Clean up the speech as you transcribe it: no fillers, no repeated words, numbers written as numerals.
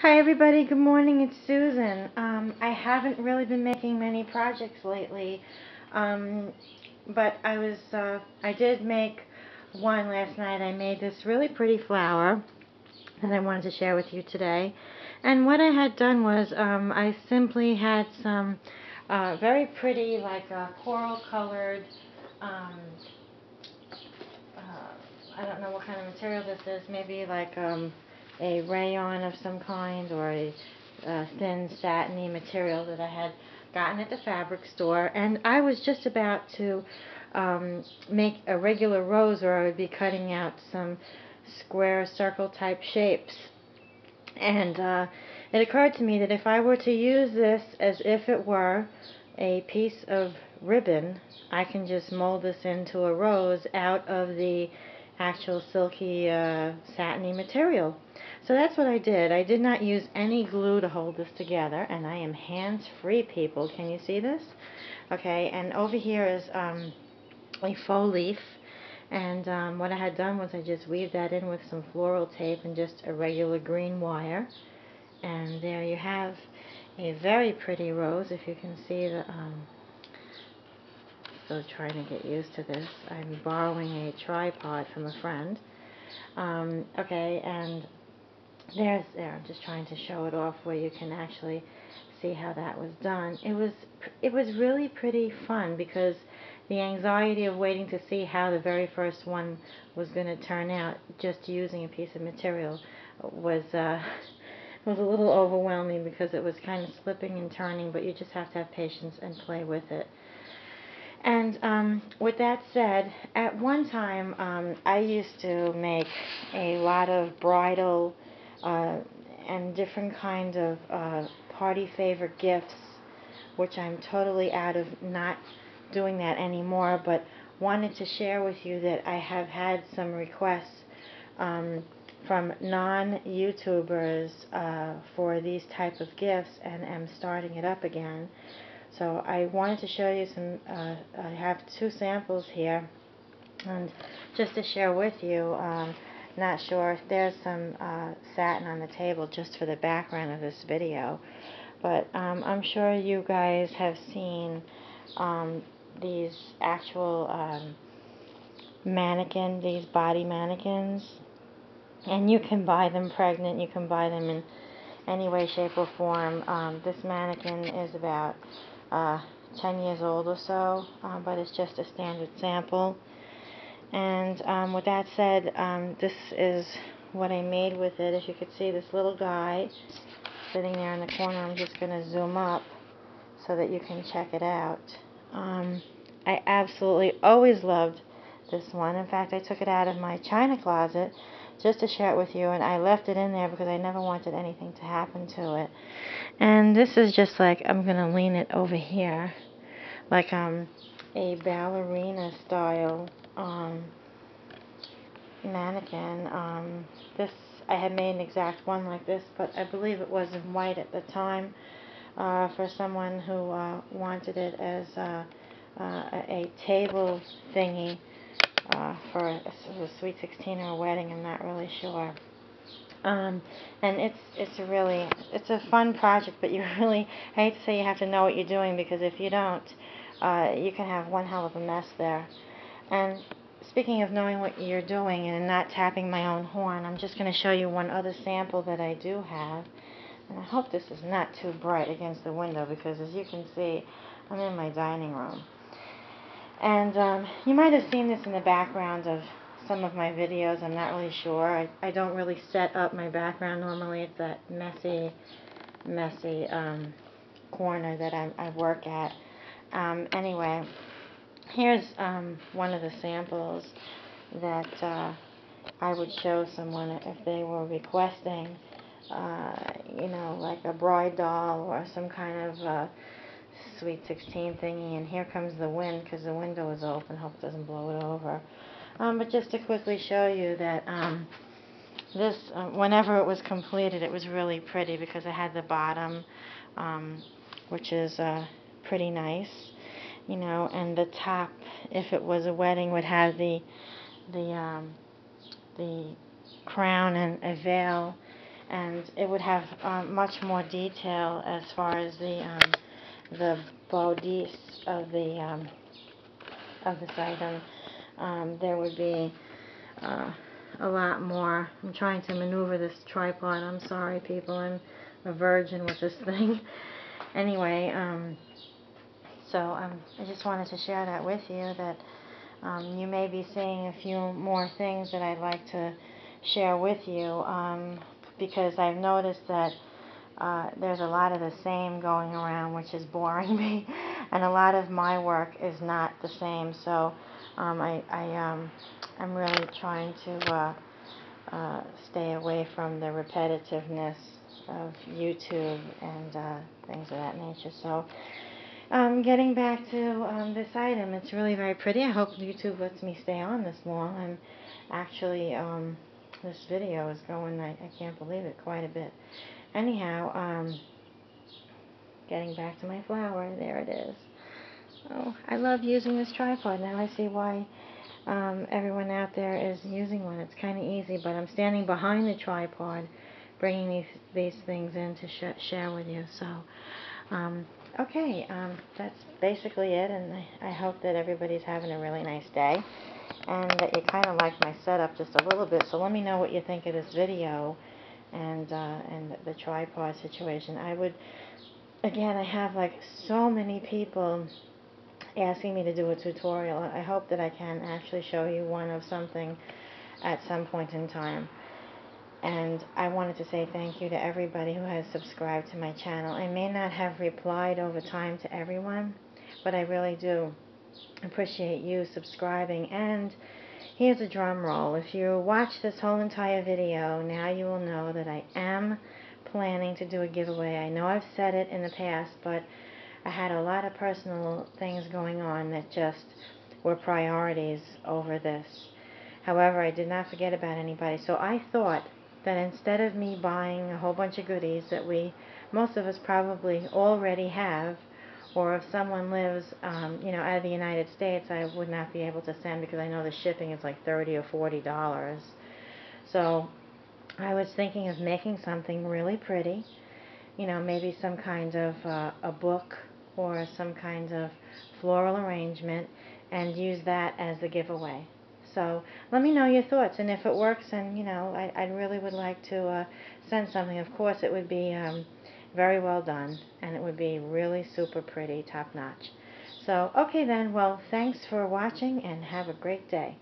Hi everybody, good morning, it's Susan. I haven't really been making many projects lately, but I did make one last night. I made this really pretty flower that I wanted to share with you today. And what I had done was I simply had some very pretty, like coral colored, um, I don't know what kind of material this is, maybe like a rayon of some kind or a thin satiny material that I had gotten at the fabric store. And I was just about to make a regular rose, or I would be cutting out some square circle type shapes. And it occurred to me that if I were to use this as if it were a piece of ribbon, I can just mold this into a rose out of the actual silky satiny material. So that's what I did. I did not use any glue to hold this together, and I am hands-free, people. Can you see this? Okay, and over here is a faux leaf, and what I had done was I just weaved that in with some floral tape and just a regular green wire, and there you have a very pretty rose. If you can see the still trying to get used to this. I'm borrowing a tripod from a friend. Okay, and there. I'm just trying to show it off where you can actually see how that was done. It was really pretty fun because the anxiety of waiting to see how the very first one was going to turn out, just using a piece of material, was was a little overwhelming because it was kind of slipping and turning, but you just have to have patience and play with it. And with that said, at one time I used to make a lot of bridal uh, and different kinds of party favor gifts, which I'm totally out of not doing that anymore, but wanted to share with you that I have had some requests um, from non-YouTubers for these type of gifts, and am starting it up again. So I wanted to show you some, I have two samples here, and just to share with you, not sure if there's some satin on the table just for the background of this video, but I'm sure you guys have seen these actual these body mannequins, and you can buy them pregnant, you can buy them in any way, shape, or form. This mannequin is about uh, 10 years old or so, but it's just a standard sample. And with that said, this is what I made with it. As you can see, this little guy sitting there in the corner. I'm just going to zoom up so that you can check it out. I absolutely always loved this one. In fact, I took it out of my china closet just to share it with you, and I left it in there because I never wanted anything to happen to it. And this is just like, I'm going to lean it over here, like a ballerina style mannequin. This, I had made an exact one like this, but I believe it was in white at the time for someone who wanted it as a table thingy for a sweet 16 or a wedding. I'm not really sure. And it's a fun project, but you really, I hate to say you have to know what you're doing, because if you don't, you can have one hell of a mess there. And speaking of knowing what you're doing and not tapping my own horn, I'm just going to show you one other sample that I do have. And I hope this is not too bright against the window, because as you can see, I'm in my dining room. And you might have seen this in the background of some of my videos. I'm not really sure. I don't really set up my background normally. It's that messy corner that I work at. Anyway, here's one of the samples that I would show someone if they were requesting, like a bride doll or some kind of sweet 16 thingy. And here comes the wind because the window is open. Hope it doesn't blow it over. But just to quickly show you that this, whenever it was completed, it was really pretty because it had the bottom, which is pretty nice, and the top, if it was a wedding, would have the crown and a veil, and it would have much more detail as far as the bodice of this item. There would be a lot more. I'm trying to maneuver this tripod. I'm sorry, people. I'm a virgin with this thing. Anyway, so I just wanted to share that with you, that you may be seeing a few more things that I'd like to share with you, because I've noticed that there's a lot of the same going around, which is boring me, and a lot of my work is not the same. So I'm really trying to stay away from the repetitiveness of YouTube and things of that nature. So getting back to this item, it's really very pretty. I hope YouTube lets me stay on this long. I'm actually, this video is going, I can't believe it, quite a bit. Anyhow, getting back to my flower, there it is. Oh, I love using this tripod. Now I see why everyone out there is using one. It's kind of easy, but I'm standing behind the tripod, bringing these things in to share with you. So, okay, that's basically it, and I hope that everybody's having a really nice day, and that you kind of like my setup just a little bit. So let me know what you think of this video and the tripod situation. Again, I have like so many people asking me to do a tutorial. I hope that I can actually show you one of something at some point in time. And I wanted to say thank you to everybody who has subscribed to my channel. I may not have replied over time to everyone, but I really do appreciate you subscribing. And here's a drum roll. If you watch this whole entire video, now you will know that I am planning to do a giveaway. I know I've said it in the past, but I had a lot of personal things going on that just were priorities over this. However, I did not forget about anybody, so I thought that instead of me buying a whole bunch of goodies that most of us probably already have, or if someone lives, out of the United States, I would not be able to send because I know the shipping is like $30 or $40. So I was thinking of making something really pretty, maybe some kind of a book or some kind of floral arrangement, and use that as the giveaway. So let me know your thoughts, and if it works, and I really would like to send something. Of course, it would be very well done, and it would be really super pretty, top notch. So okay then, well, thanks for watching, and have a great day.